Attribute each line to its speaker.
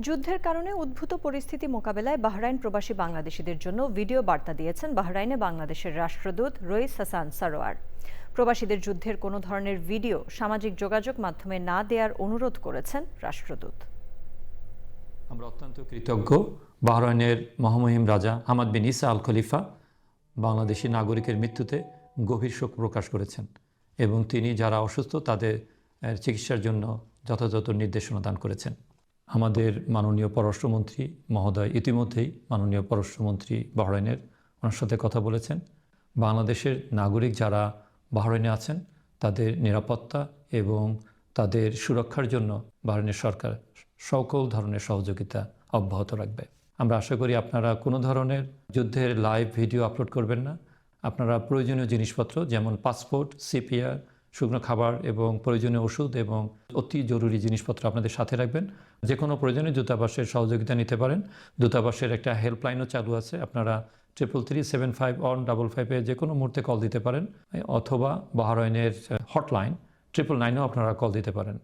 Speaker 1: যুদ্ধের কারণে উদ্ভূত পরিস্থিতি মোকাবেলায় বাহরাইন প্রবাসী বাংলাদেশিদের জন্য ভিডিও বার্তা দিয়েছেন বাহরাইনে বাংলাদেশের রাষ্ট্রদূত রইস হাসান সারোয়ার। প্রবাসীদের যুদ্ধের কোনো ধরনের ভিডিও সামাজিক যোগাযোগ মাধ্যমে না দেওয়ার অনুরোধ করেছেন রাষ্ট্রদূত।
Speaker 2: আমরা অত্যন্ত কৃতজ্ঞ বাহরাইনের মহামহিম রাজা হামাদ বিন ইসা আল খলিফা বাংলাদেশি নাগরিকের মৃত্যুতে গভীর শোক প্রকাশ করেছেন এবং তিনি যারা অসুস্থ তাদের চিকিৎসার জন্য যথাযথ নির্দেশনা দান করেছেন। আমাদের মাননীয় পররাষ্ট্রমন্ত্রী মহোদয় ইতিমধ্যেই মাননীয় পররাষ্ট্রমন্ত্রী বাহরাইনের ওনার সাথে কথা বলেছেন। বাংলাদেশের নাগরিক যারা বাহরাইনে আছেন তাদের নিরাপত্তা এবং তাদের সুরক্ষার জন্য বাহরাইনের সরকার সকল ধরনের সহযোগিতা অব্যাহত রাখবে। আমরা আশা করি আপনারা কোনো ধরনের যুদ্ধের লাইভ ভিডিও আপলোড করবেন না। আপনারা প্রয়োজনীয় জিনিসপত্র যেমন পাসপোর্ট, সিপিআর, শুকনো খাবার এবং প্রয়োজনীয় ওষুধ এবং অতি জরুরি জিনিসপত্র আপনাদের সাথে রাখবেন। যে কোনো প্রয়োজনে দূতাবাসের সহযোগিতা নিতে পারেন। দূতাবাসের একটা হেল্পলাইনও চালু আছে, আপনারা 33375 যে কোনো মুহূর্তে কল দিতে পারেন, অথবা বাহরাইনের হটলাইন 999 আপনারা কল দিতে পারেন।